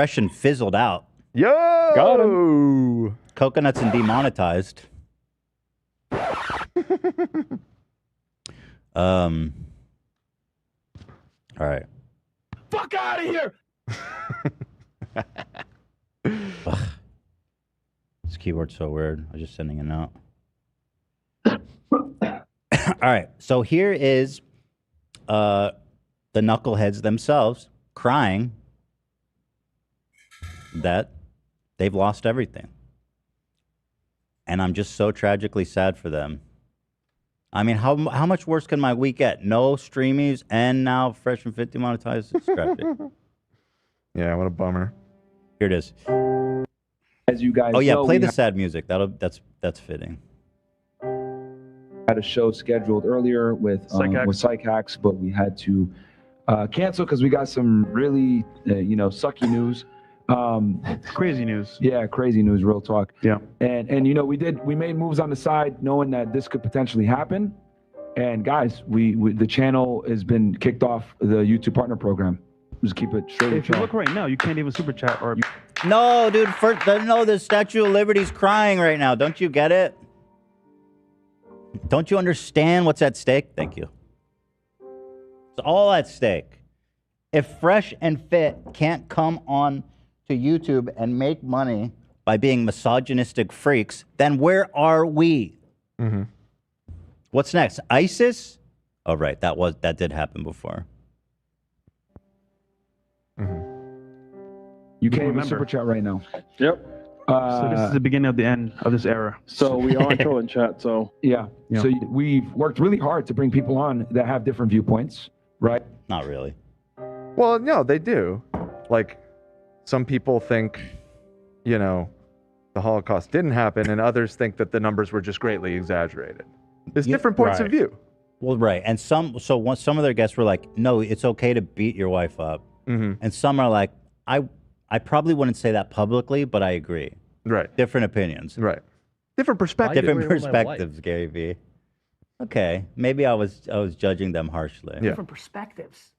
Fresh and fizzled out. Yo! Got him. Coconuts and demonetized. All right. Fuck out of here! This keyboard's so weird. I was just sending a note. All right. So here is the knuckleheads themselves crying that they've lost everything. And I'm just so tragically sad for them. I mean, how much worse can my week get? No streamies and now Fresh and Fit demonetized. It's tragic. Yeah, what a bummer. Here it is. As you guys Oh yeah, know, play we the sad music. That's fitting. had a show scheduled earlier with Psych Hacks, but we had to cancel because we got some really sucky news. Crazy news. Yeah, crazy news, real talk. Yeah. And we made moves on the side knowing that this could potentially happen. And guys, we the channel has been kicked off the YouTube partner program. Just keep it straight. If you look right now, you can't even super chat or. No, dude. The Statue of Liberty's crying right now. Don't you get it? Don't you understand what's at stake? Thank you. It's all at stake. If Fresh and Fit can't come on to YouTube and make money by being misogynistic freaks, then where are we? Mm-hmm. What's next? ISIS? Oh, right. That did happen before. Mm-hmm. You can't even super chat right now. Yep. So this is the beginning of the end of this era. So we are in chat. So yeah. So we've worked really hard to bring people on that have different viewpoints, right? Not really. Well, no, they do. Like, some people think, the Holocaust didn't happen, and others think that the numbers were just greatly exaggerated. There's different points of view. Well, right. And some of their guests were like, no, it's okay to beat your wife up. Mm-hmm. And some are like, I probably wouldn't say that publicly, but I agree. Right. Different opinions. Right. Different perspectives. Different perspectives, Gary V. Okay. Maybe I was judging them harshly. Yeah. Different perspectives.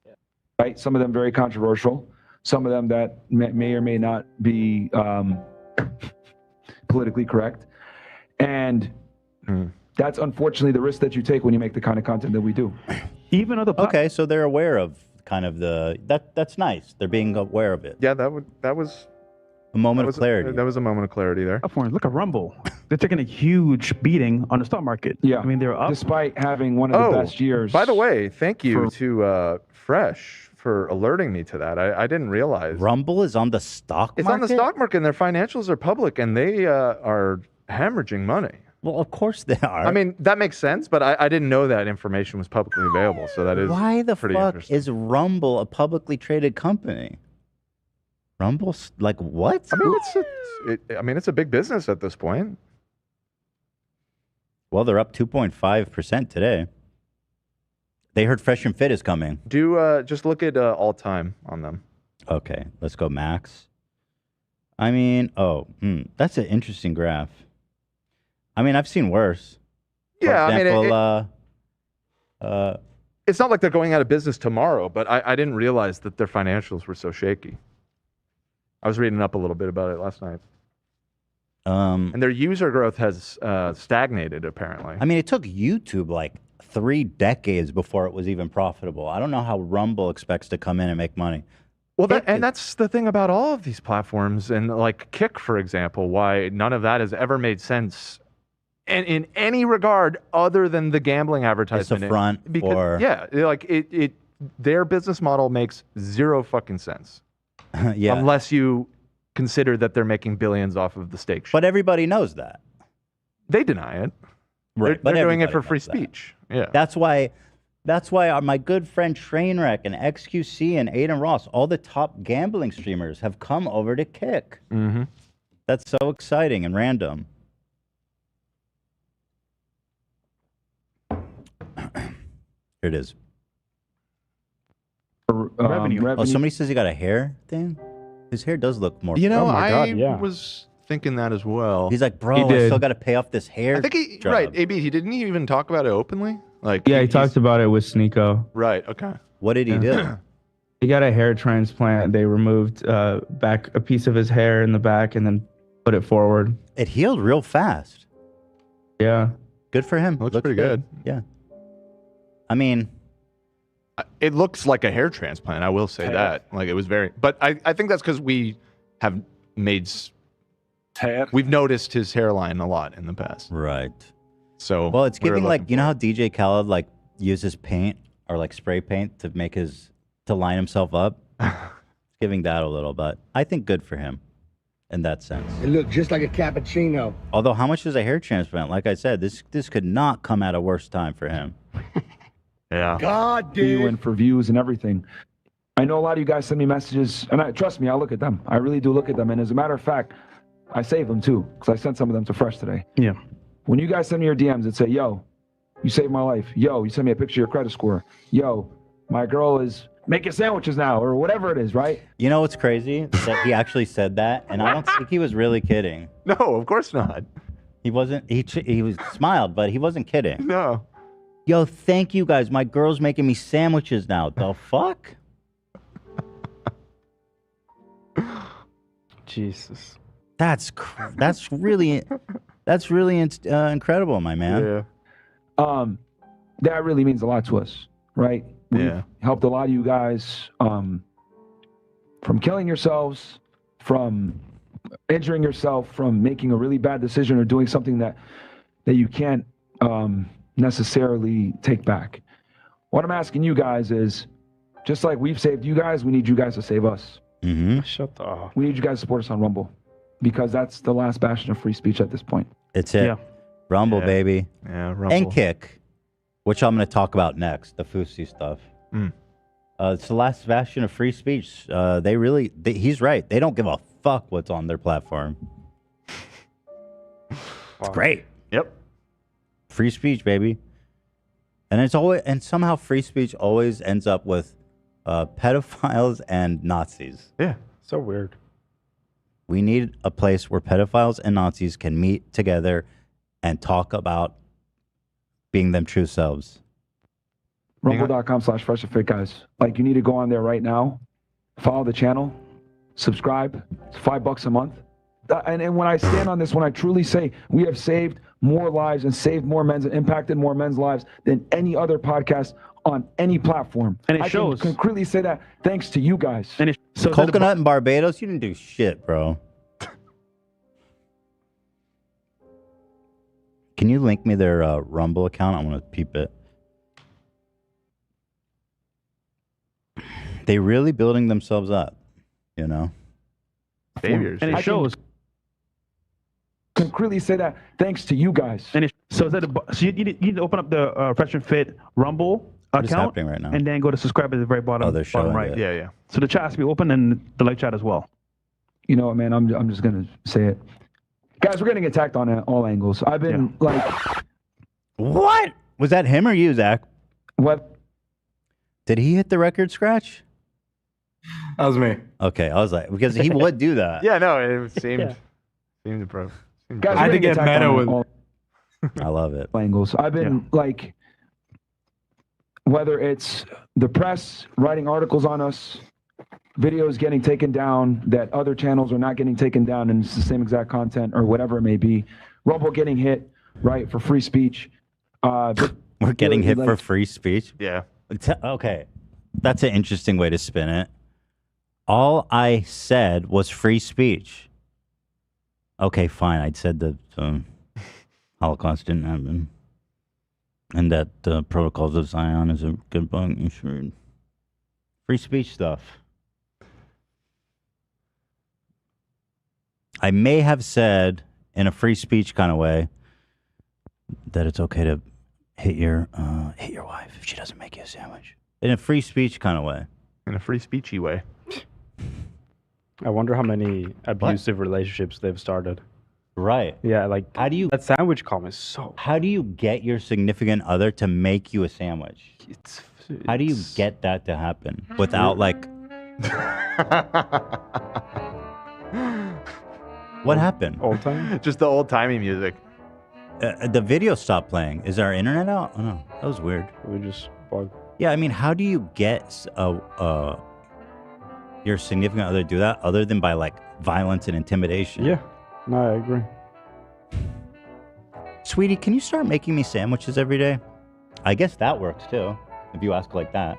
Right. Some of them very controversial. Some of them that may or may not be politically correct. And that's unfortunately the risk that you take when you make the kind of content that we do. Even other Okay, so they're aware of kind of that's nice. They're being aware of it. Yeah, that was a moment of clarity. That was a moment of clarity there. Look at Rumble. They're taking a huge beating on the stock market. Yeah. I mean, they're up. Despite having one of the best years. By the way, thank you to Fresh for alerting me to that. I didn't realize. Rumble is on the stock market? It's on the stock market, and their financials are public, and they are hemorrhaging money. Well, of course they are. I mean, that makes sense, but I didn't know that information was publicly available, so that is Why the pretty fuck interesting. is Rumble a publicly traded company? Rumble's like what? I mean, it's a big business at this point. Well, they're up 2.5% today. They heard Fresh and Fit is coming. Just look at all time on them. Okay, let's go max. I mean, that's an interesting graph. I mean, I've seen worse. Yeah, For example, it's not like they're going out of business tomorrow, but I didn't realize that their financials were so shaky. I was reading up a little bit about it last night. And their user growth has stagnated, apparently. I mean, it took YouTube like 3 decades before it was even profitable. I don't know how Rumble expects to come in and make money. Well, that's the thing about all of these platforms, and like Kick, for example, why none of that has ever made sense in any regard other than the gambling advertisement. It's a front their business model makes zero fucking sense. Yeah. Unless you consider that they're making billions off of the stake. But everybody knows that. They deny it. Right. They're doing it everybody for free knows that. speech. Yeah. That's why my good friend Trainwreck and XQC and Aiden Ross, all the top gambling streamers, have come over to Kick. Mm-hmm. That's so exciting and random. Here it is. Revenue. Oh, somebody says he got a hair thing? His hair does look more... I was thinking that as well. He's like, bro, I still got to pay off this hair. I think AB, he didn't even talk about it openly. He talked about it with Sneeko. Right, okay. What did he do? He got a hair transplant. They removed back a piece of his hair in the back and then put it forward. It healed real fast. Yeah. Good for him. Looks pretty good. Yeah. I mean, it looks like a hair transplant. I will say that. Like it was very, but I think that's because we have made, we've noticed his hairline a lot in the past. right. So Well, it's we were giving like, looking you know for how DJ Khaled like uses paint or like spray paint to make to line himself up? It's giving that a little, but I think good for him in that sense. It looked just like a cappuccino. Although how much is a hair transplant? Like I said, this could not come at a worse time for him. Yeah. God, you dude. and for views and everything. I know a lot of you guys send me messages, and trust me, I look at them. I really do look at them. And as a matter of fact, I save them too, because I sent some of them to Fresh today. Yeah. When you guys send me your DMs and say, yo, you saved my life. Yo, you send me a picture of your credit score. Yo, my girl is making sandwiches now, or whatever it is, right? You know what's crazy? That he actually said that, and I don't think he was really kidding. No, of course not. He wasn't. He was smiled, but he wasn't kidding. No. Yo, thank you guys. My girl's making me sandwiches now. The fuck? Jesus. That's really incredible, my man. Yeah. That really means a lot to us, right? We've Yeah. helped a lot of you guys from killing yourselves, from injuring yourself, from making a really bad decision or doing something that you can't necessarily take back. What I'm asking you guys is, just like we've saved you guys, we need you guys to save us. Mm-hmm. Shut up. We need you guys to support us on Rumble, because that's the last bastion of free speech at this point. It's it. Yeah. Rumble, Yeah. baby. Yeah. Rumble. And Kick, which I'm going to talk about next, the Fousey stuff. Mm. It's the last bastion of free speech. He's right. They don't give a fuck what's on their platform. It's great. Yep. Free speech, baby. And somehow free speech always ends up with pedophiles and Nazis. Yeah. So weird. We need a place where pedophiles and Nazis can meet together and talk about being them true selves. Rumble.com/freshofit, guys. Like, you need to go on there right now, follow the channel, subscribe. It's $5 a month. And when I stand on this, when I truly say we have saved more lives and saved more men's and impacted more men's lives than any other podcast on any platform. And it I shows. can concretely say that thanks to you guys. And so Coconut in Barbados, you didn't do shit, bro. Can you link me their Rumble account? I want to peep it. They really building themselves up, you know? Saviors. And it I shows. Concretely say that thanks to you guys. And so you need to open up the Fresh and Fit Rumble What is account happening right now? and then go to subscribe at the very bottom, Oh, they're bottom showing right. it. Yeah. Yeah. So the chat has to be open and the live chat as well. You know what, man? I'm just gonna say it, guys. We're getting attacked on all angles. I've been What? Was that him or you, Zach? what? Did he hit the record scratch? That was me. Okay, I was like, because he would do that. Yeah. No, it seemed seemed pro. Guys, I we're had to getting get attacked meta on with- all I love it. angles. I've been whether it's the press writing articles on us, videos getting taken down that other channels are not getting taken down, and it's the same exact content or whatever it may be. Rumble getting hit, right, for free speech. But We're getting hit for like- free speech. Yeah. Okay, that's an interesting way to spin it. All I said was free speech. Okay, fine. I said that Holocaust didn't happen, and that Protocols of Zion is a good book. You should read. Free speech stuff. I may have said in a free speech kind of way that it's okay to hit your wife if she doesn't make you a sandwich. In a free speech kind of way. In a free speechy way. I wonder how many abusive relationships they've started. Right. Yeah, like How do you that sandwich comment is so. how do you get your significant other to make you a sandwich? How do you get that to happen without like what happened? Old time? Just the old timey music. The video stopped playing. Is our internet out? Oh no, that was weird. We just bug. Yeah, I mean, how do you get your significant other do that other than by like violence and intimidation? Yeah. No, I agree. Sweetie, can you start making me sandwiches every day? I guess that works too, if you ask like that.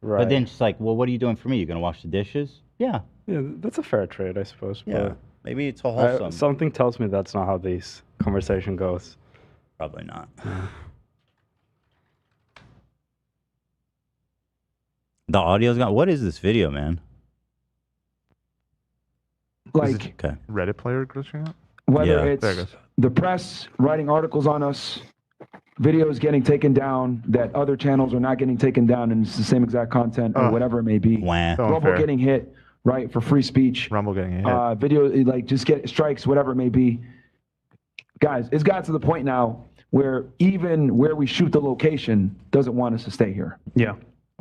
Right. But then she's like, well, what are you doing for me? You gonna wash the dishes? Yeah. Yeah, that's a fair trade, I suppose. Yeah. Maybe it's a But wholesome. something tells me that's not how this conversation goes. Probably not. The audio's gone. What is this video, man? Like Okay. Reddit player glitching out? whether Yeah. There it it's goes. the press writing articles on us, videos getting taken down that other channels are not getting taken down, and it's the same exact content or whatever it may be. Wah. So Rumble unfair. getting hit, right, for free speech. Rumble getting hit. Video, like just get strikes, whatever it may be. Guys, it's got to the point now where even where we shoot the location doesn't want us to stay here. Yeah.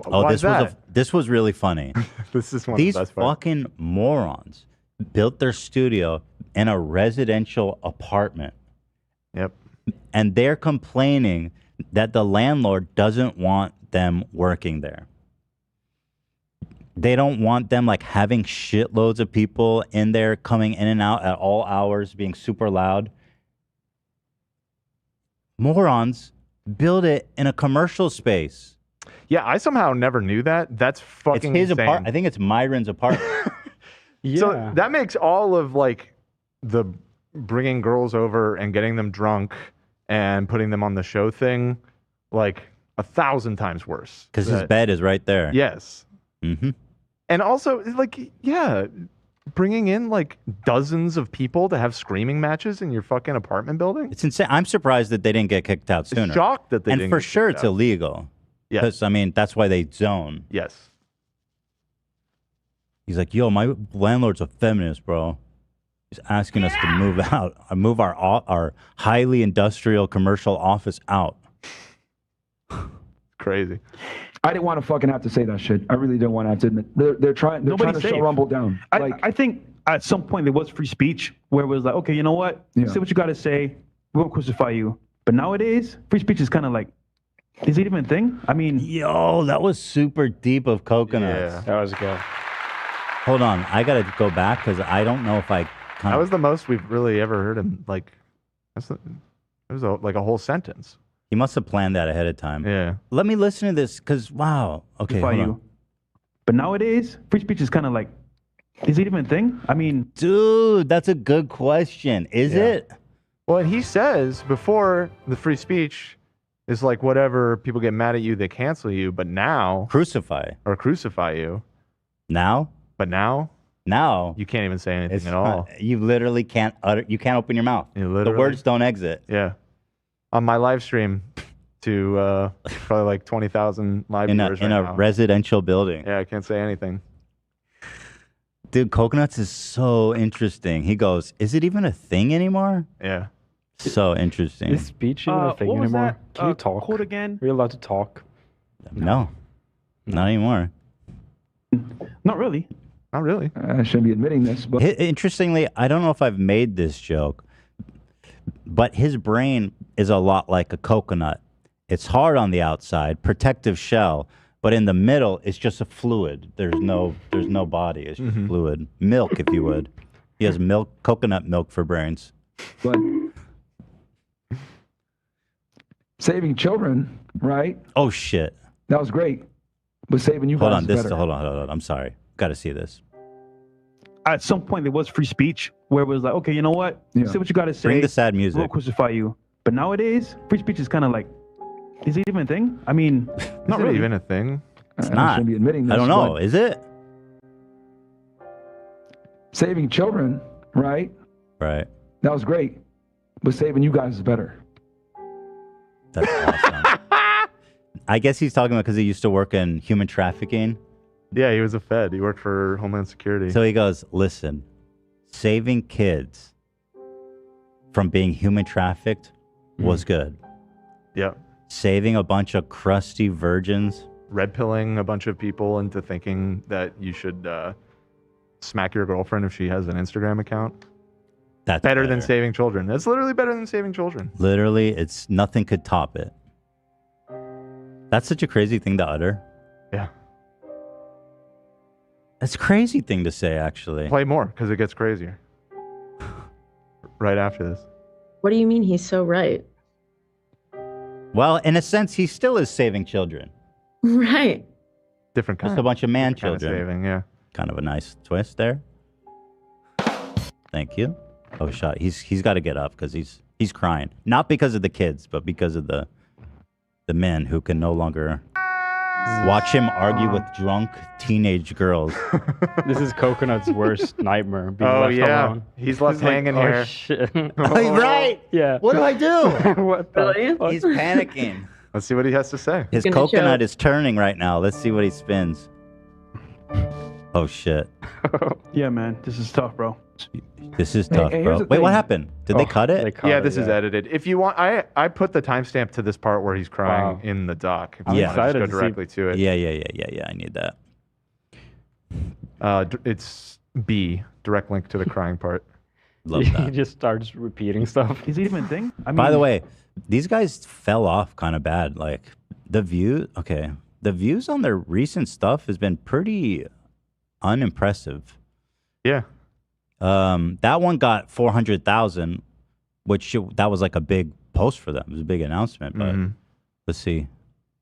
Oh, Why this is was that? this was really funny. This is one These of the best parts. fucking morons built their studio in a residential apartment. Yep. And they're complaining that the landlord doesn't want them working there. They don't want them like having shitloads of people in there coming in and out at all hours, being super loud. Morons build it in a commercial space. Yeah, I somehow never knew that. That's fucking It's his insane. apartment. I think it's Myron's apartment. Yeah. So that makes all of like the bringing girls over and getting them drunk and putting them on the show thing like 1,000 times worse. Because his bed is right there. Yes. Mm-hmm. And also, like, yeah, bringing in like dozens of people to have screaming matches in your fucking apartment building. It's insane. I'm surprised that they didn't get kicked out sooner. Shocked that they and didn't. for get sure kicked it's out. illegal. Yes. Because, I mean, that's why they zone. Yes. He's like, yo, my landlord's a feminist, bro. He's asking us to move out, move our highly industrial commercial office out. Crazy. I didn't want to fucking have to say that shit. I really didn't want to have to admit. They're trying to Nobody's shut safe. Rumble down. I think at some point there was free speech where it was like, okay, you know what? Yeah. Say what you got to say. We won't crucify you. But nowadays, free speech is kind of like, is it even a thing? I mean, Yo, that was super deep of coconuts. Yeah. That was good. Hold on. I got to go back because I don't know if I That was the most we've really ever heard him. Like, it was like a whole sentence. He must have planned that ahead of time. Yeah. Let me listen to this because, wow. Okay. crucify Hold you. on. But nowadays, free speech is kind of like, is it even a thing? I mean, Dude, that's a good question. Is it? Well, and he says before the free speech is like whatever, people get mad at you, they cancel you, but now Crucify. or crucify you. Now? But now Now. you can't even say anything It's at all. not- you literally can't utter. You can't open your mouth. You The literally- words don't exit. Yeah. On my live stream to probably like 20,000 live In viewers a right now. residential building. Yeah, I can't say anything. Dude, coconuts is so interesting. He goes, "Is it even a thing anymore?" Yeah. So interesting. Is speech even a thing what was anymore? that? Can you talk? Quote again? Are you allowed to talk? No, not anymore. Not really. Not really. I shouldn't be admitting this, but Interestingly, I don't know if I've made this joke, but his brain is a lot like a coconut. It's hard on the outside, protective shell, but in the middle, it's just a fluid. There's no body. It's just fluid, milk, if you would. He has milk, coconut milk for brains. but saving children, right? Oh shit! That was great, but saving you Hold guys on, is this. better. Hold on. I'm sorry. Got to see this. At some point there was free speech where it was like, okay, you know what? Yeah. Say what you got to say. Bring the sad We music. won't crucify you. But nowadays, free speech is kind of like, is it even a thing? I mean, not Is it really. even a thing? It's I not. shouldn't be admitting this. I don't know. but Is it? saving children, right? Right. That was great, but saving you guys is better. That's awesome. I guess he's talking about because he used to work in human trafficking. Yeah, he was a Fed. He worked for Homeland Security. So he goes, listen, saving kids from being human trafficked was good. yeah. Saving a bunch of crusty virgins. Red pilling a bunch of people into thinking that you should smack your girlfriend if she has an Instagram account. That's Better than saving children. That's literally better than saving children. Literally, it's nothing could top it. That's such a crazy thing to utter. Yeah. That's a crazy thing to say, actually. Play more because it gets crazier. Right after this. What do you mean he's so right? Well, in a sense, he still is saving children. Right. Different kind. Just a bunch of man Kind of children. saving, yeah. Kind of a nice twist there. Thank you. Oh, shot. He's got to get up because he's crying. Not because of the kids, but because of the men who can no longer watch him argue with drunk teenage girls. This is Coconut's worst nightmare. Being Oh, left yeah. alone. He's left hanging oh, here. Shit. Oh, right. Yeah. What do I do? What the Really? fuck? He's panicking. Let's see what he has to say. His gonna coconut choke. is turning right now. Let's see what he spins. Oh, shit. Yeah, man, this is tough, bro. This is tough, hey, bro. here's the Wait, what thing. happened? Did they cut it? They cut Yeah, it, this is edited. If you want, I put the timestamp to this part where he's crying Wow. in the doc. If I'm you want to excited just to go see- directly to it. Yeah. I need that. It's B, direct link to the crying part. Love He that. just starts repeating stuff. Is it even a thing? I mean, By the way, these guys fell off kind of bad. Like the views on their recent stuff has been pretty unimpressive. Yeah. That one got 400,000, that was like a big post for them. It was a big announcement. But Mhm. let's see,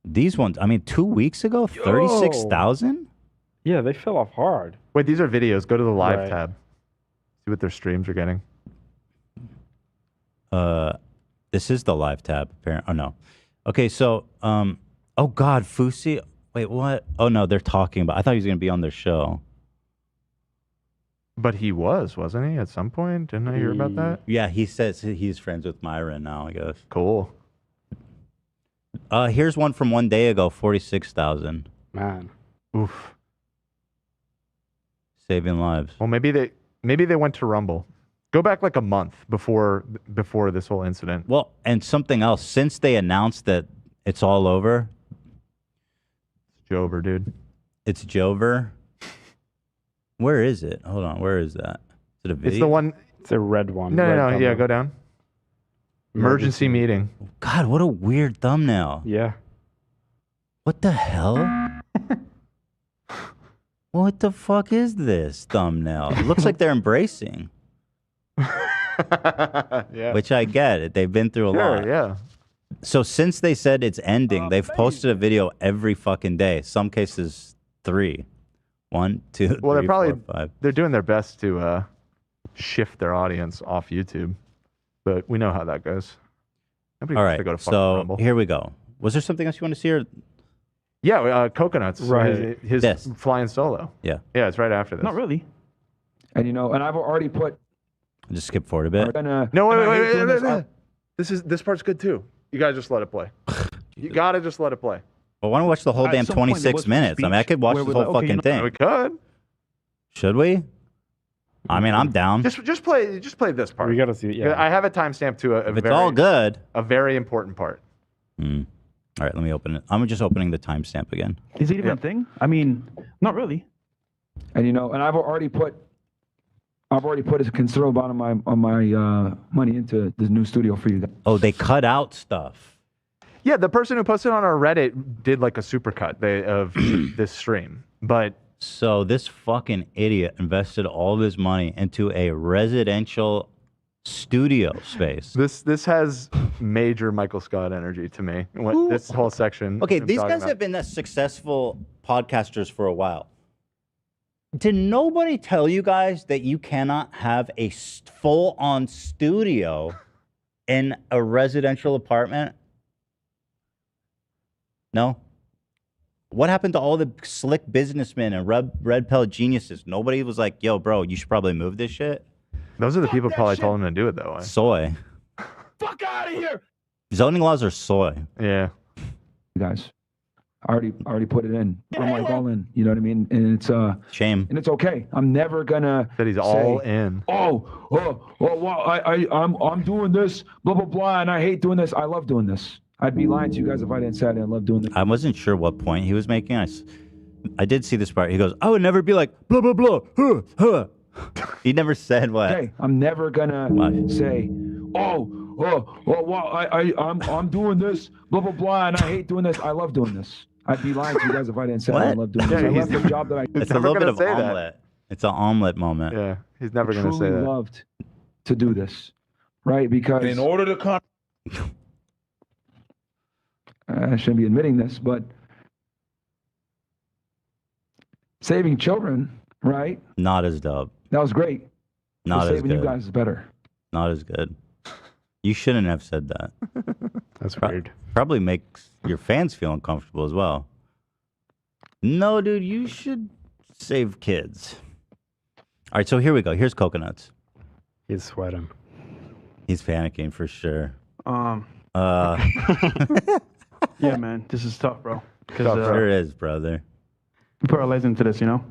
these ones. I mean, 2 weeks ago, 36,000. Yeah, they fell off hard. Wait, these are videos. Go to the live Right. tab. See what their streams are getting. This is the live tab. Apparently, oh no. Okay, so oh God, Fusi. Wait, what? Oh no, they're talking about. I thought he was gonna be on their show. But he wasn't he, at some point? Didn't I hear about that? Yeah, he says he's friends with Myron now, I guess. Cool. Here's one from 1 day ago, 46,000. Man. Oof. Saving lives. Well, maybe they went to Rumble. Go back like a month before this whole incident. Well, and something else. Since they announced that it's all over, It's Jover, dude. it's Jover. Where is it? Hold on. Where is that? Is it a video? It's the one. It's a red one. No, red no, yeah, thumbnail. go down. Emergency meeting. God, what a weird thumbnail. Yeah. What the hell? What the fuck is this thumbnail? It looks like they're embracing, Yeah. which I get. They've been through a lot. Sure, yeah. So since they said it's ending, they've posted a video every fucking day. Some cases 3. 1, 2, Well, they're 3, probably 4, 5. they're doing their best to shift their audience off YouTube, but we know how that goes. Nobody All wants right. to go to fucking So Rumble. here we go. Was there something else you want to see? Or Yeah, Coconuts. Right. His Yes. flying solo. yeah, Yeah, it's right after this. not really. And and I've already put. just skip forward a bit. No, wait, and I wait, hate wait, doing wait, this. wait. This part's good too. You gotta just let it play. You gotta just let it play. Well, why don't we watch the whole At damn some point, there 26 was a minutes? I mean, I speech could watch where this we're whole like, okay, fucking We thing. could Should we? I mean, I'm down. just play this part. We gotta see. Yeah. I have a timestamp to a If it's very, all good. a very important part. All right, let me open it. I'm just opening the timestamp again. Is it even a thing? I mean, not really. And and I've already put a considerable amount of my money into the new studio for you guys. Oh, they cut out stuff. Yeah, the person who posted on our Reddit did like a supercut of this stream, but So this fucking idiot invested all of his money into a residential studio space. this has major Michael Scott energy to me. This whole section. Okay, I'm these talking guys about. have been successful podcasters for a while. Did nobody tell you guys that you cannot have a full-on studio in a residential apartment? No? What happened to all the slick businessmen and red pill geniuses? Nobody was like, yo, bro, you should probably move this shit? Those are the people probably told him to do it that way. Soy. Fuck out of here, Zoning laws are soy. Yeah. you guys. I already put it in. I'm like all in. You know what I mean? And it's Shame. and it's okay. I'm never gonna That he's all in. well, I'm doing this, blah blah blah, and I hate doing this. I love doing this. I'd be lying to you guys if I didn't say I didn't love doing this. I wasn't sure what point he was making. I did see this part. He goes, I would never be like, blah, blah, blah, huh, huh. He never said what. Okay, I'm never gonna say, well, I'm doing this, blah blah blah, and I hate doing this. I love doing this. I'd be lying to you guys if I didn't say I What? love doing this. I left the job that I It's a never little bit gonna of say that. omelet. It's an omelet moment. Yeah, he's never going to say truly that. loved to do this, right? Because In order to come. I shouldn't be admitting this, but saving children, right? Not as dope. That was great. Not But as saving you good. guys is better. Not as good. You shouldn't have said that. That's weird. Probably makes your fans feel uncomfortable as well. No, dude, you should save kids. All right, so here we go. Here's Coconuts. He's sweating. He's panicking for sure. Yeah, man, this is tough, bro. Because Sure is, brother. we put our lives into this, you know.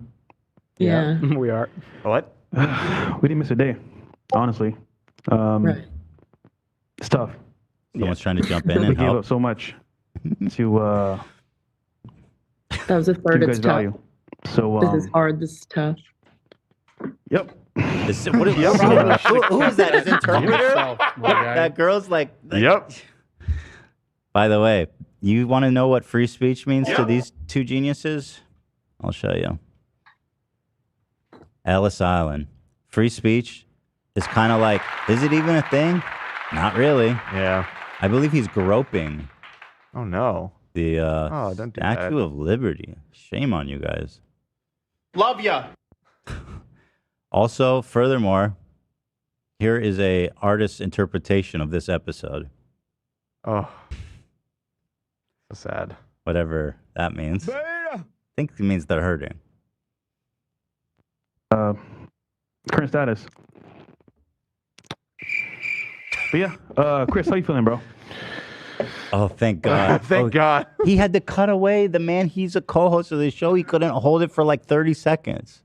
Yeah. We are. What? We didn't miss a day, honestly. Right. It's tough. Someone's trying to jump in We and gave help. up so much to That was a to third. you It's guys' tough. value. So This is hard. This is tough. yep. What is, who is that? His interpreter? That girl's like. Yep. By the way, you want to know what free speech means to these two geniuses? I'll show you. Ellis Island. Free speech is kind of like, is it even a thing? Not really. Yeah. I believe he's groping Oh no. the Don't do that. Statue of Liberty. Shame on you guys. Love ya. Also, furthermore, here is a artist's interpretation of this episode. Oh. So sad. Whatever that means. I think it means they're hurting. Current status. But yeah, Chris, how you feeling, bro? Oh, thank God. Thank God. He had to cut away the man. He's a co-host of the show. He couldn't hold it for like 30 seconds.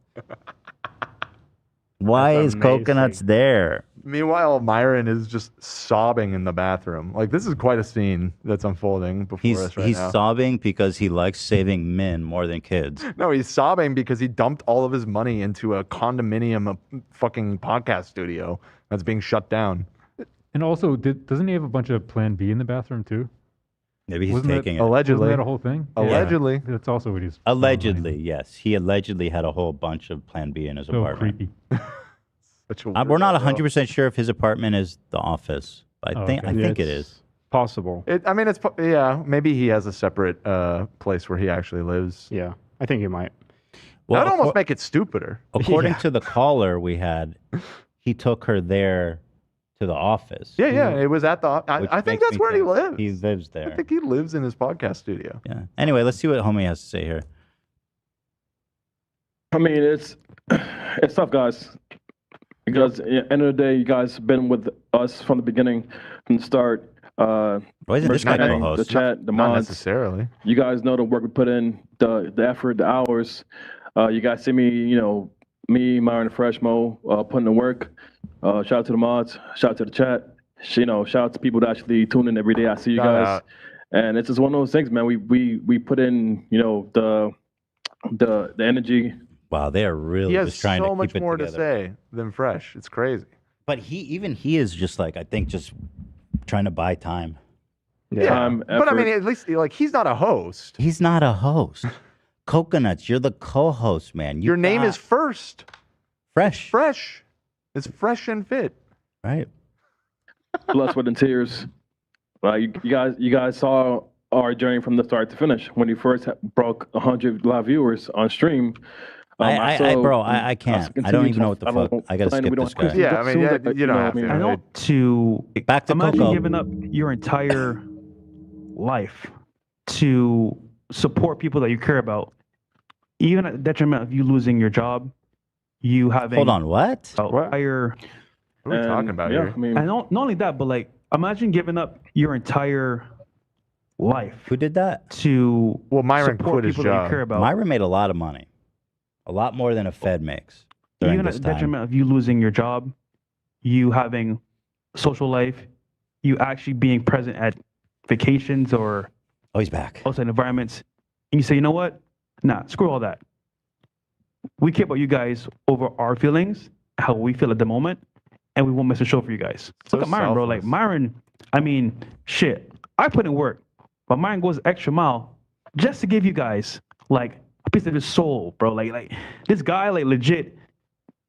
Why That's is Coconuts amazing. there? Meanwhile, Myron is just sobbing in the bathroom. Like, this is quite a scene that's unfolding before us right He's now. sobbing because he likes saving men more than kids. No, he's sobbing because he dumped all of his money into a condominium fucking podcast studio that's being shut down. And also, doesn't he have a bunch of Plan B in the bathroom too? Maybe he's Wasn't that- taking it. Allegedly. Wasn't that a whole thing? Allegedly. Yeah. That's also what he's. Allegedly, yes. He allegedly had a whole bunch of Plan B in his So apartment. creepy. Such a We're not weirdo. 100% sure if his apartment is the office. But I Oh, think okay. I think it It's is. possible. I mean, yeah, maybe he has a separate place where he actually lives. Yeah, I think he might. That'd almost acco- make it stupider. according Yeah. to the caller we had, he took her there to the office. Yeah, it was at the. which I think makes that's me where he think lives. He lives I there. think he lives in his podcast studio. Yeah. Anyway, let's see what homie has to say here. I mean, it's tough, guys. Because at the end of the day, you guys have been with us from the beginning, from the start. Why isn't this guy merchandising, co-host? the chat, the Not mods. necessarily. You guys know the work we put in, the effort, the hours. You guys see me, me, Myron, and Fresh Mo, putting the work. Shout out to the mods. Shout out to the chat. Shout out to people that actually tune in every day. I see you Shout guys, out. and it's just one of those things, man. We put in, the energy. Wow, they are really He has just trying so to much keep it more to together. say than Fresh. It's crazy. But he is just like, I think, just trying to buy time. Time, but I mean, effort. at least he's not a host. He's not a host. Coconuts, you're the co-host, man. Your name is first. Fresh. Fresh. It's fresh and fit. Right. Blood, sweat, and tears. You guys saw our journey from the start to finish. When you first broke 100 live viewers on stream, Bro, I can't. I don't even know what the fuck. I gotta skip this guy. Yeah, I mean, you don't have to. I know to Back to imagine Coco. giving up your entire life to support people that you care about, even at the detriment of you losing your job, you having Hold on, what? entire. What are we talking about yeah, here? I mean, And not only that, but like imagine giving up your entire life Who did that? to Well, Myron support quit his people that you job. care about, Myra made a lot of money. A lot more than a Fed makes during even at this the time. detriment of you losing your job, you having social life, you actually being present at vacations or Oh, he's back. outside environments, and you say, you know what? Nah, screw all that. We care about you guys over our feelings, how we feel at the moment, and we won't miss a show for you guys. So Look at Myron, bro. Like selfless. Myron, I mean, shit. I put in work, but Myron goes the extra mile just to give you guys like a piece of his soul, bro. Like this guy, like legit,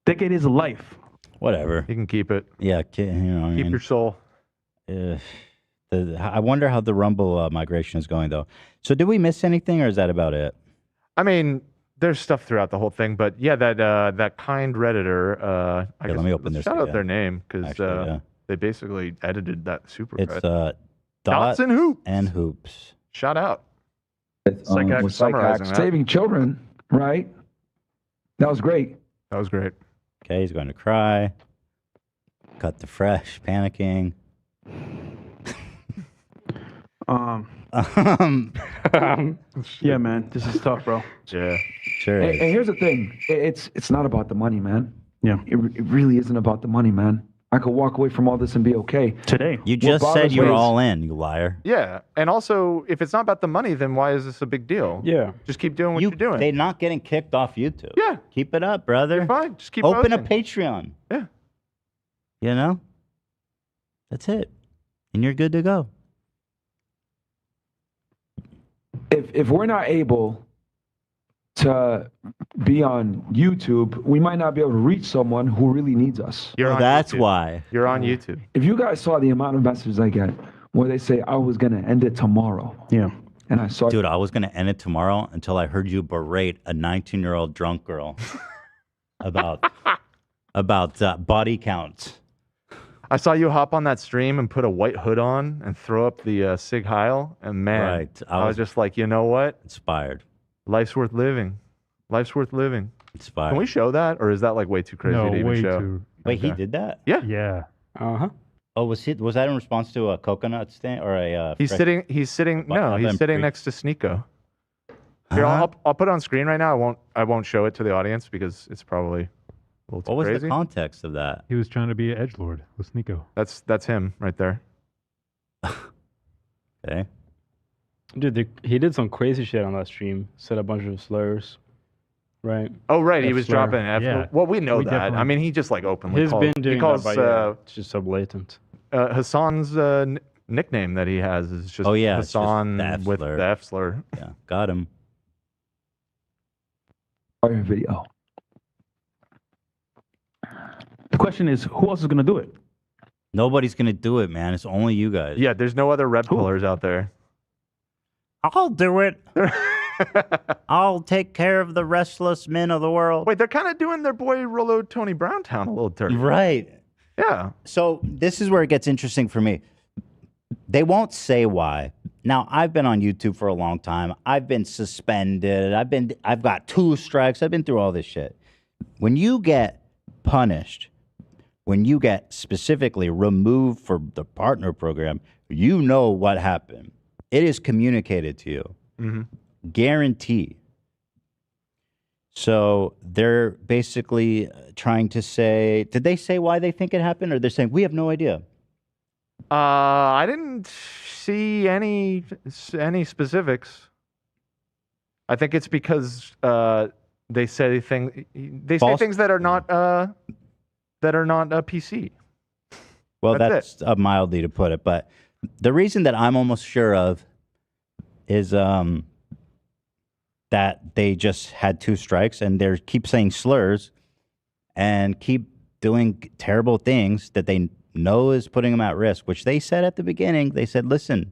dedicated his life. Whatever. You can keep it. Yeah, you know. Keep your soul. I wonder how the Rumble migration is going, though. So, did we miss anything, or is that about it? I mean, there's stuff throughout the whole thing, but yeah, that kind Redditor. I guess let me open this shout out again. their name because Yeah. they basically edited that super. It's Dots and Hoops. And Hoops. Shout out. With summarizing that. saving children, right? That was great. That was great. Okay, he's going to cry. Cut the fresh, panicking. Yeah, man, this is tough, bro. Yeah, sure. And here's the thing: it's not about the money, man. Yeah, it really isn't about the money, man. I could walk away from all this and be okay today. You just said you were all in, you liar. Yeah, and also, if it's not about the money, then why is this a big deal? Yeah, just keep doing what you're doing. They're not getting kicked off YouTube. Yeah, keep it up, brother. You're fine. Just keep open posting. a Patreon. Yeah, you know, that's it, and you're good to go. If we're not able to be on YouTube, we might not be able to reach someone who really needs us. That's why. You're on YouTube. If you guys saw the amount of messages I get where they say I was gonna end it tomorrow. Yeah. And I saw. Dude, I was gonna end it tomorrow until I heard you berate a 19-year-old drunk girl about body counts. I saw you hop on that stream and put a white hood on and throw up the Sig Heil, and man, Right. I was just like, you know what? Inspired. Life's worth living. Life's worth living. Inspired. Can we show that, or is that like way too crazy No, to even way show? too. Wait, he Okay. did that? Yeah. Yeah. Uh-huh. Oh, was that in response to a coconut stand or a? He's sitting. He's sitting. No, he's sitting next to Sneeko. Here, Huh? I'll put it on screen right now. I won't show it to the audience because it's probably a little too What was crazy. the context of that? He was trying to be an edgelord with Sneeko. That's him right there. Okay. Dude, he did some crazy shit on that stream. Said a bunch of slurs. Right. Oh, right. He F was slur. dropping F. Yeah. Well, we know We that. definitely- I mean, he just like openly He's calls, been doing he calls that, but yeah, it's just so blatant. Hassan's nickname that he has is just Oh, yeah, it's just Hassan the F with slur. the F slur. Yeah, got him. Fire video. The question is, who else is gonna do it? Nobody's gonna do it, man. It's only you guys. Yeah, there's no other red pillars out there. I'll do it. I'll take care of the restless men of the world. Wait, they're kind of doing their boy Rollo Tony Browntown a little dirty. Right. Yeah. So this is where it gets interesting for me. They won't say why. Now, I've been on YouTube for a long time. I've been suspended. I've got 2 strikes. I've been through all this shit. When you get punished, when you get specifically removed from the partner program, you know what happened. It is communicated to you. Mm-hmm. Guarantee. So they're basically trying to say, did they say why they think it happened? Or they're saying, we have no idea. I didn't see any specifics. I think it's because they say say False- things that are not PC. Well, That's that's mildly to put it. But the reason that I'm almost sure of is that they just had 2 strikes and they keep saying slurs and keep doing terrible things that they know is putting them at risk, which they said at the beginning. They said, listen,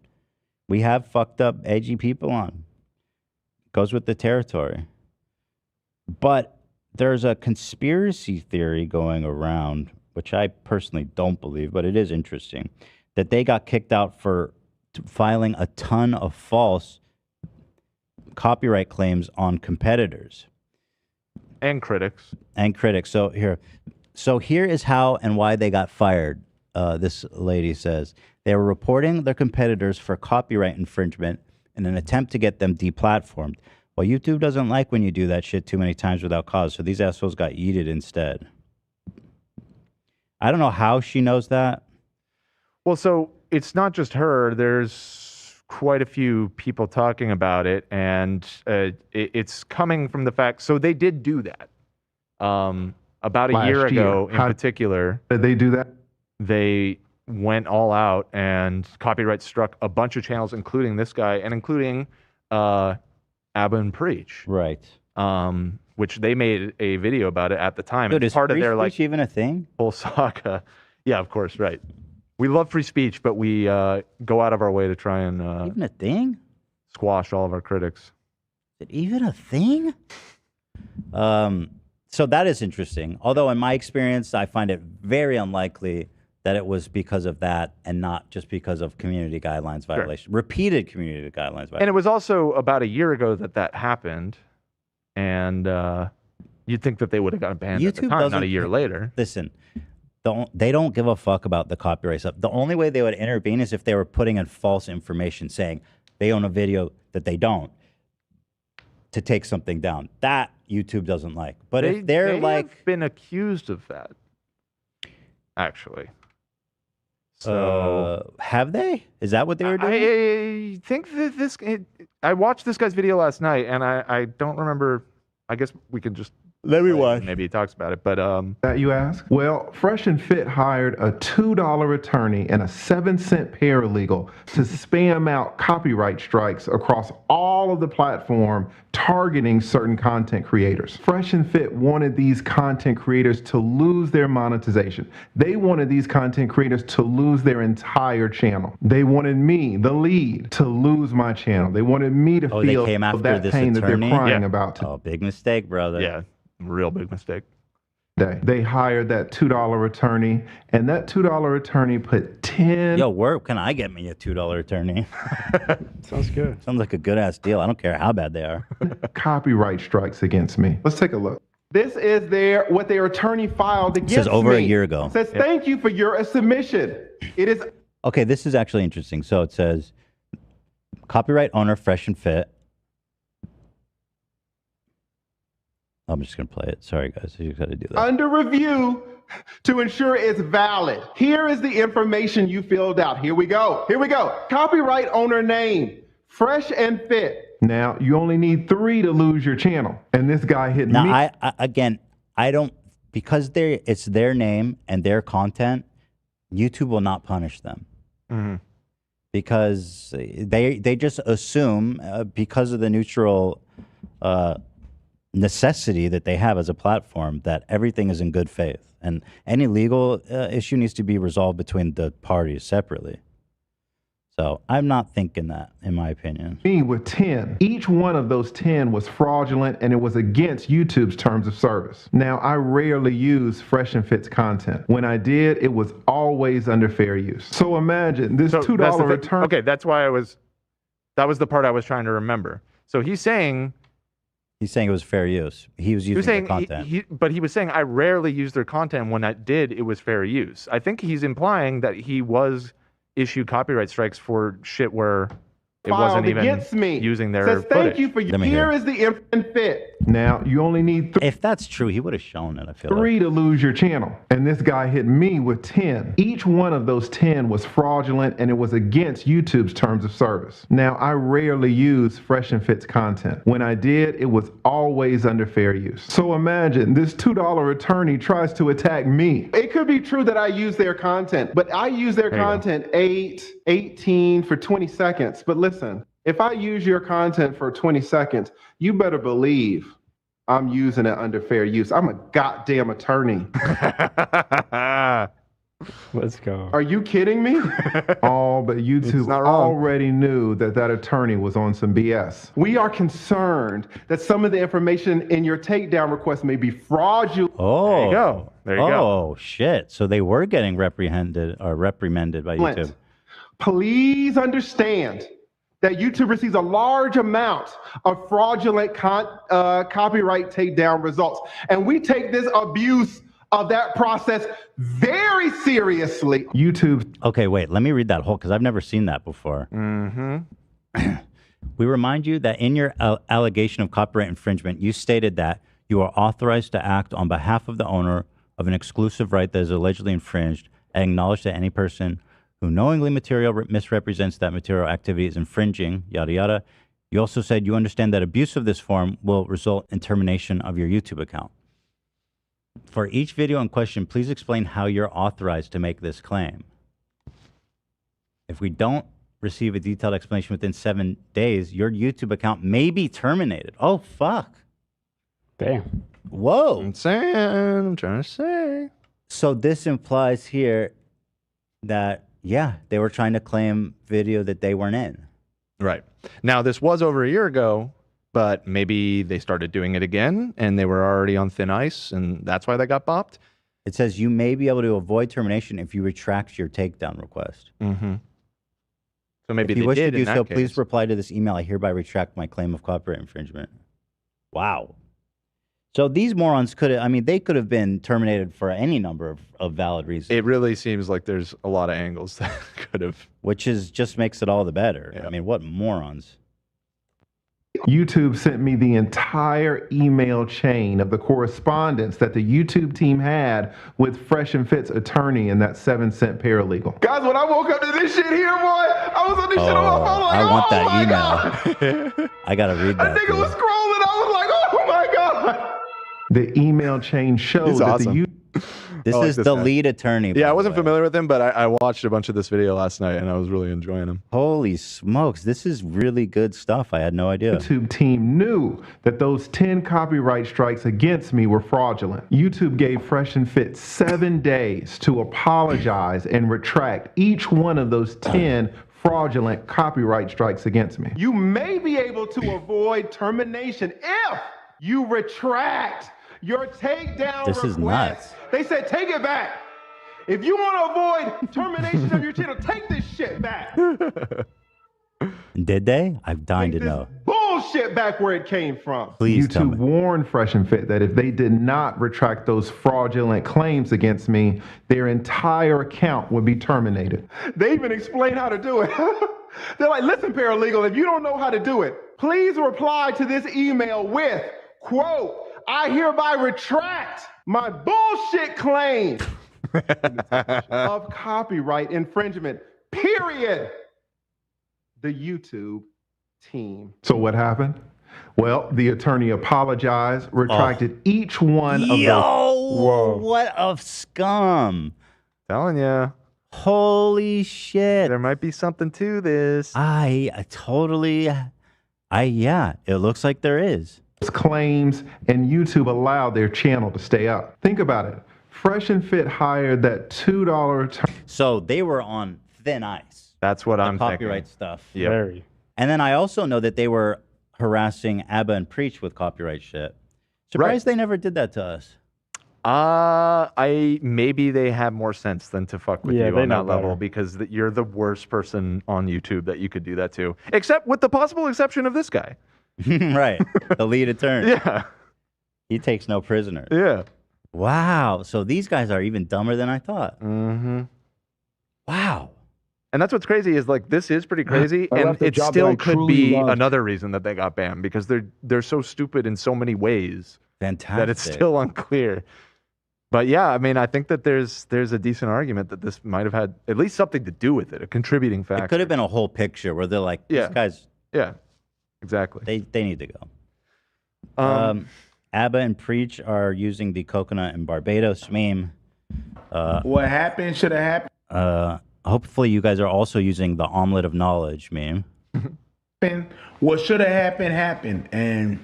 we have fucked up, edgy people on. Goes with the territory. But there's a conspiracy theory going around, which I personally don't believe, but it is interesting, that they got kicked out for filing a ton of false copyright claims on competitors. And critics. So here is how and why they got fired. This lady says they were reporting their competitors for copyright infringement in an attempt to get them deplatformed. Well, YouTube doesn't like when you do that shit too many times without cause, so these assholes got yeeted instead. I don't know how she knows that. Well, so it's not just her. There's quite a few people talking about it, and it's coming from the fact. So they did do that about a year ago. In particular, did they do that? They went all out and copyright struck a bunch of channels, including this guy, and including Abba and Preach. Right. Which they made a video about it at the time. Dude, It's is part of free their speech even a thing? whole saga. Yeah, of course, right. We love free speech, but we go out of our way to try and even a thing? Squash all of our critics. Is it even a thing? So that is interesting. Although in my experience, I find it very unlikely that it was because of that and not just because of community guidelines violation, repeated community guidelines violation. And it was also about a year ago that happened, and you'd think that they would have gotten banned at the time, not a year later. Listen, they don't give a fuck about the copyright stuff. The only way they would intervene is if they were putting in false information saying they own a video that they don't, to take something down. That YouTube doesn't like. But if they're like... have been accused of that, actually. So have they? Is that what they were doing? I think that I watched this guy's video last night, and I don't remember. I guess we could just let me watch. Maybe he talks about it, but that you ask? Well, Fresh and Fit hired a $2 attorney and a 7-cent paralegal to spam out copyright strikes across all of the platform targeting certain content creators. Fresh and Fit wanted these content creators to lose their monetization. They wanted these content creators to lose their entire channel. They wanted me, the lead, to lose my channel. They wanted me to feel that pain that they're crying about. Oh, big mistake, brother. Yeah. Real big mistake. They hired that $2 attorney, and that $2 attorney put 10. Yo, where can I get me a $2 attorney? Sounds good. Sounds like a good ass deal. I don't care how bad they are. Copyright strikes against me. Let's take a look. This is what their attorney filed against me. Says over a year ago. Says thank you for your submission. It is okay. This is actually interesting. So it says copyright owner Fresh and Fit. I'm just going to play it. Sorry, guys. You got to do that. under review to ensure it's valid. Here is the information you filled out. Here we go. Here we go. Copyright owner name, Fresh and Fit. Now, you only need 3 to lose your channel. And this guy hit me. Now, I don't, because it's their name and their content, YouTube will not punish them. Mm-hmm. Because they just assume, because of the neutral necessity that they have as a platform, that everything is in good faith, and any legal issue needs to be resolved between the parties separately. So I'm not thinking that, in my opinion. Me with 10. Each one of those 10 was fraudulent, and it was against YouTube's terms of service. Now, I rarely use Fresh and Fit's content. When I did, it was always under fair use. So imagine this $2 return. Okay, that's why that was the part I was trying to remember. So he's saying it was fair use. He was using their content. But he was saying, I rarely use their content. When I did, it was fair use. I think he's implying that he was issued copyright strikes for shit where it wasn't even using their Says footage. thank you for here is the info and fit. Now, you only need if that's true, he would have shown it, I feel 3 to lose your channel. And this guy hit me with 10. Each one of those 10 was fraudulent, and it was against YouTube's terms of service. Now, I rarely use Fresh and Fit's content. When I did, it was always under fair use. So imagine this $2 attorney tries to attack me. It could be true that I use their content, but I use their content 18 for 20 seconds. But listen, if I use your content for 20 seconds, you better believe I'm using it under fair use. I'm a goddamn attorney. Let's go. Are you kidding me? Oh, but YouTube already knew that attorney was on some BS. We are concerned that some of the information in your takedown request may be fraudulent. Oh, there you go. There you go. Oh, shit. So they were getting reprimanded by YouTube. Please understand that YouTube receives a large amount of fraudulent copyright takedown results. And we take this abuse of that process very seriously. YouTube. Okay, wait, let me read that whole, because I've never seen that before. Mm-hmm. We remind you that in your allegation of copyright infringement, you stated that you are authorized to act on behalf of the owner of an exclusive right that is allegedly infringed, and acknowledge that any person who knowingly misrepresents that material activity is infringing, yada, yada. You also said you understand that abuse of this form will result in termination of your YouTube account. For each video in question, please explain how you're authorized to make this claim. If we don't receive a detailed explanation within 7 days, your YouTube account may be terminated. Oh, fuck. Damn. Whoa. I'm saying, I'm trying to say. So this implies here that, yeah, they were trying to claim video that they weren't in. Right. Now, this was over a year ago, but maybe they started doing it again and they were already on thin ice and that's why they got bopped. It says you may be able to avoid termination if you retract your takedown request. Mm-hmm. So maybe if you they wish did to do in that so, case. please reply to this email. I hereby retract my claim of copyright infringement. Wow. So these morons could have, I mean, they could have been terminated for any number of valid reasons. It really seems like there's a lot of angles that could have. Which is just makes it all the better. I mean, what morons. YouTube sent me the entire email chain of the correspondence that the YouTube team had with Fresh and Fit's attorney and that 7-cent paralegal. Guys, when I woke up to this shit here, boy, I was on this shit on my phone like, I want oh my that email. I gotta read that. I think it was scrolling. I was like, oh my God. The email chain showed He's that awesome. the This is the lead attorney. Yeah, I wasn't familiar with him, but I watched a bunch of this video last night and I was really enjoying him. Holy smokes, this is really good stuff. I had no idea. YouTube team knew that those 10 copyright strikes against me were fraudulent. YouTube gave Fresh and Fit 7 days to apologize and retract each one of those 10 fraudulent copyright strikes against me. You may be able to avoid termination if you retract your takedown This is nuts. They said, take it back. If you want to avoid termination of your channel, take this shit back. Did they? I'm dying to know. Bullshit back where it came from. Please tell YouTube warned Fresh and Fit that if they did not retract those fraudulent claims against me, their entire account would be terminated. They even explained how to do it. They're like, listen, paralegal, if you don't know how to do it, please reply to this email with, quote, I hereby retract my bullshit claim of copyright infringement, period. The YouTube team. So what happened? Well, the attorney apologized, retracted each one of those. Yo, what a scum. Telling ya. Holy shit. There might be something to this. I totally, yeah, it looks like there is. Claims, and YouTube allowed their channel to stay up. Think about it. Fresh and Fit hired that $2 So they were on thin ice. That's what I'm thinking. Copyright stuff. Yep. Very. And then I also know that they were harassing Abba and Preach with copyright shit. Surprised they never did that to us. Maybe they have more sense than to fuck with Yeah, you they on know that level better. because you're the worst person on YouTube that you could do that to, except with the possible exception of this guy. Right. The lead attorney. Yeah. He takes no prisoners. Yeah. Wow. So these guys are even dumber than I thought. Mm-hmm. Wow. And that's what's crazy is like this is pretty crazy, I and left a it job that still I could truly be loved. another reason that they got banned because they're so stupid in so many ways Fantastic. that it's still unclear. But yeah, I mean, I think that there's a decent argument that this might have had at least something to do with it, a contributing factor. It could have been a whole picture where they're like, these guys, Yeah, exactly. they need to go. Abba and Preach are using the coconut and Barbados meme. What happened should have happened. Hopefully you guys are also using the omelet of knowledge meme. What should have happened happened, and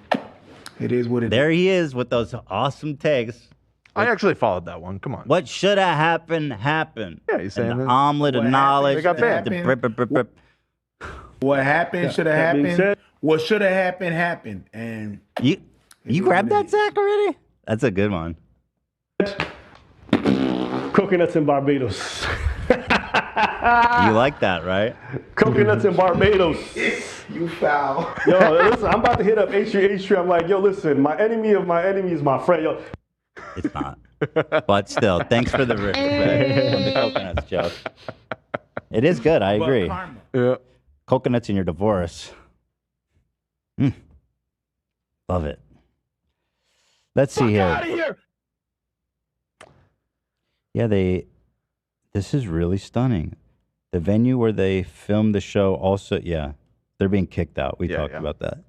it is what it is. There he is with those awesome takes. I actually followed that one. Come on. What should have happened happened. Yeah, he's saying And the that. omelet of What happened knowledge. should have the happened. brip, brip, brip, brip. What happened should have that being happened. said- What should have happened happened, and You grabbed that, Zach, already? That's a good one. Coconuts in Barbados. You like that, right? Coconuts in Barbados. you foul. Yo, listen, I'm about to hit up H3. I'm like, yo, listen, my enemy of my enemy is my friend. Yo, It's not. But still, thanks for the respect on the coconuts joke. It is good. I agree. Yeah. Coconuts in your divorce. Love it. Let's see here. Yeah, this is really stunning. The venue where they filmed the show also, yeah, they're being kicked out. We talked about that.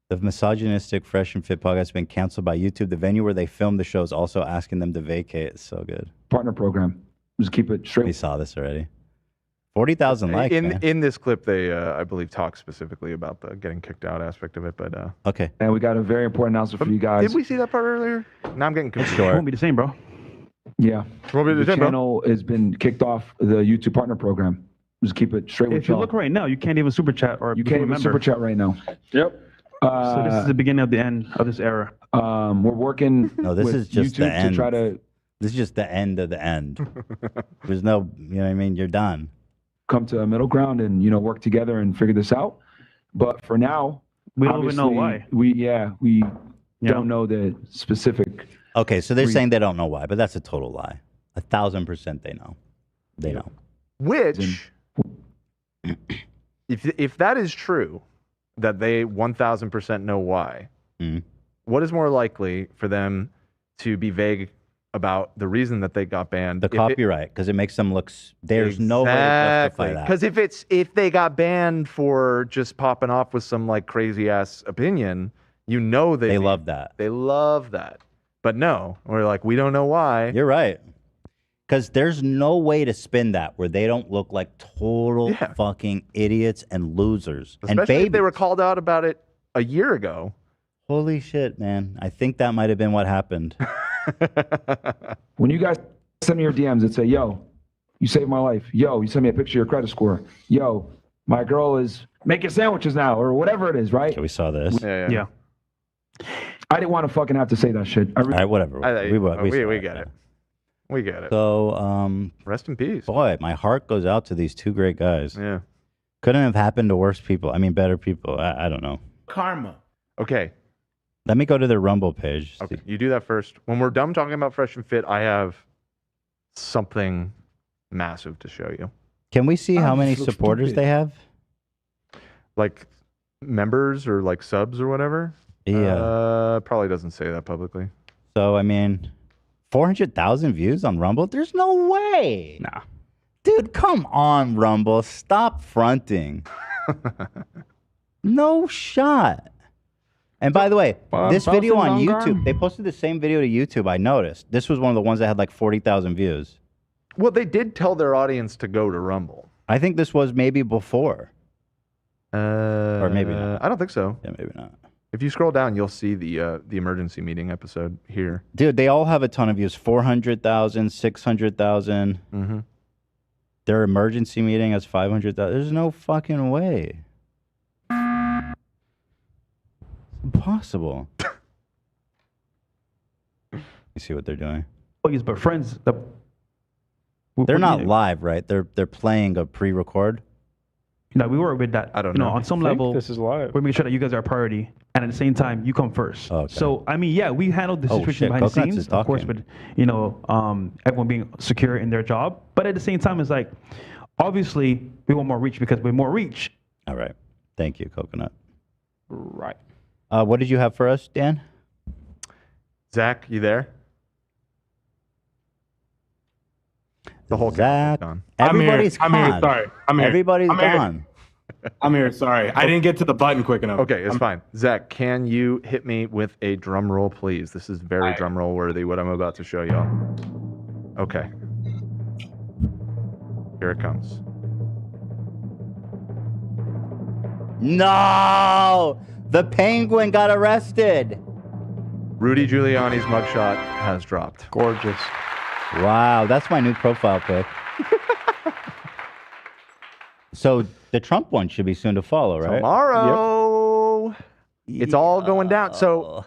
The misogynistic Fresh and Fit podcast has been canceled by YouTube. The venue where they filmed the show is also asking them to vacate. It's so good. Partner program. Just keep it straight. We saw this already. 40,000 likes, man. In this clip, they I believe talk specifically about the getting kicked out aspect of it. But okay. And we got a very important announcement for you guys. Did we see that part earlier? Now I'm getting confused. It won't be the same, bro. Yeah. Won't be the same, bro. channel has been kicked off the YouTube partner program. Just keep it straight with If you y'all. look right now, you can't even super chat or You become can't a even member. super chat right now. Yep. So this is the beginning of the end of this era. We're working No, this with is just YouTube the end. to try to This is just the end of the end. There's no, you know what I mean? You're done. come to a middle ground and work together and figure this out. But for now, We don't even know obviously, why. We don't know the specific. Okay, so they're saying they don't know why, but that's a total lie. 1,000% they know. They know. Which, if that is true, that they 1,000% know why, what is more likely for them to be vague about the reason that they got banned? The copyright, because it makes them look. There's no way to justify that. Because if they got banned for just popping off with some like crazy ass opinion, they love that. They love that. But no, we're like, we don't know why. You're right. Because there's no way to spin that where they don't look like total fucking idiots and losers. Especially and babies. if they were called out about it a year ago. Holy shit, man. I think that might have been what happened. When you guys send me your DMs and say, yo, you saved my life. Yo, you send me a picture of your credit score. Yo, my girl is making sandwiches now, or whatever it is, right? Okay, we saw this. Yeah. I didn't want to fucking have to say that shit. All right, whatever. We get it. We get it. So, rest in peace. Boy, my heart goes out to these two great guys. Yeah. Couldn't have happened to worse people. I mean, better people. I don't know. Karma. Okay. Let me go to their Rumble page. Okay, you do that first. When we're done talking about Fresh and Fit, I have something massive to show you. Can we see how many so supporters stupid. they have? Like members or like subs or whatever? Yeah. Probably doesn't say that publicly. So, I mean, 400,000 views on Rumble? There's no way. Nah. Dude, come on, Rumble. Stop fronting. No shot. And by the way, this video on YouTube, they posted the same video to YouTube, I noticed. This was one of the ones that had like 40,000 views. Well, they did tell their audience to go to Rumble. I think this was maybe before. Or maybe not. I don't think so. Yeah, maybe not. If you scroll down, you'll see the emergency meeting episode here. Dude, they all have a ton of views. 400,000, 600,000. Mm-hmm. Their emergency meeting has 500,000. There's no fucking way. Impossible. You see what they're doing? But friends, they're not live, right? They're playing a pre-record. We work with that. I don't know. know. On some I think level, this is live. we make sure that you guys are a priority, and at the same time, you come first. Okay. So I mean, yeah, we handled the Oh, situation shit, behind the Coconuts scenes, is of course, talking. with everyone being secure in their job. But at the same time, it's like, obviously, we want more reach because we're more reach. All right. Thank you, Coconut. Right. What did you have for us, Dan? Zach, you there? The whole Zach. gone. Everybody's I'm gone. here. Sorry. I'm here. Everybody's I'm here. gone. I'm here. Sorry. I didn't get to the button quick enough. Okay, it's fine. Zach, can you hit me with a drum roll, please? This is very drum roll worthy, what I'm about to show y'all. Okay. Here it comes. No! The Penguin got arrested. Rudy Giuliani's mugshot has dropped. Gorgeous. Wow, that's my new profile pic. So the Trump one should be soon to follow, right? Tomorrow. It's all going down. So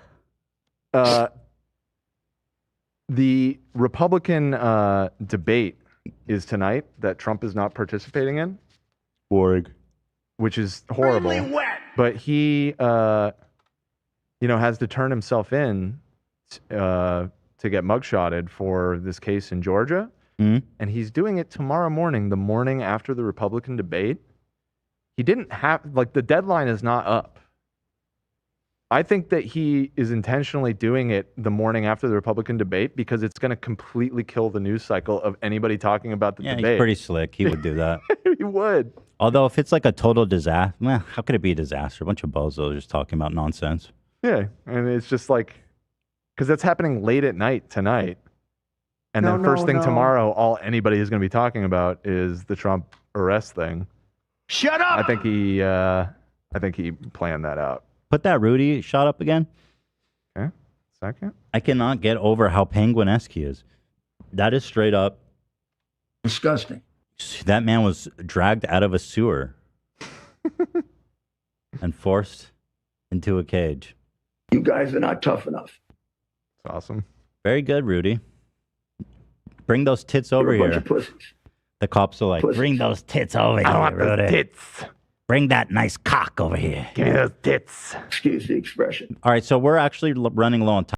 the Republican debate is tonight that Trump is not participating in. Borg. Which is horrible. Really wet. But he, has to turn himself in to get mugshotted for this case in Georgia. Mm-hmm. And he's doing it tomorrow morning, the morning after the Republican debate. He didn't have, the deadline is not up. I think that he is intentionally doing it the morning after the Republican debate because it's going to completely kill the news cycle of anybody talking about the Yeah, debate. he's pretty slick. He would do that. He would. Although if it's like a total disaster, how could it be a disaster? A bunch of bozos just talking about nonsense. Yeah, and it's just like, because that's happening late at night tonight. And then first thing tomorrow, all anybody is going to be talking about is the Trump arrest thing. Shut up! I think he planned that out. Put that Rudy shot up again. Okay, second. I cannot get over how penguin-esque he is. That is straight up disgusting. That man was dragged out of a sewer and forced into a cage. You guys are not tough enough. It's awesome. Very good, Rudy. Bring those tits over You're a here. bunch of pussies. The cops are like, Pussies. bring those tits over here, I want Rudy. those tits. Bring that nice cock over here. Give me those tits. Excuse the expression. All right, so we're actually running low on time.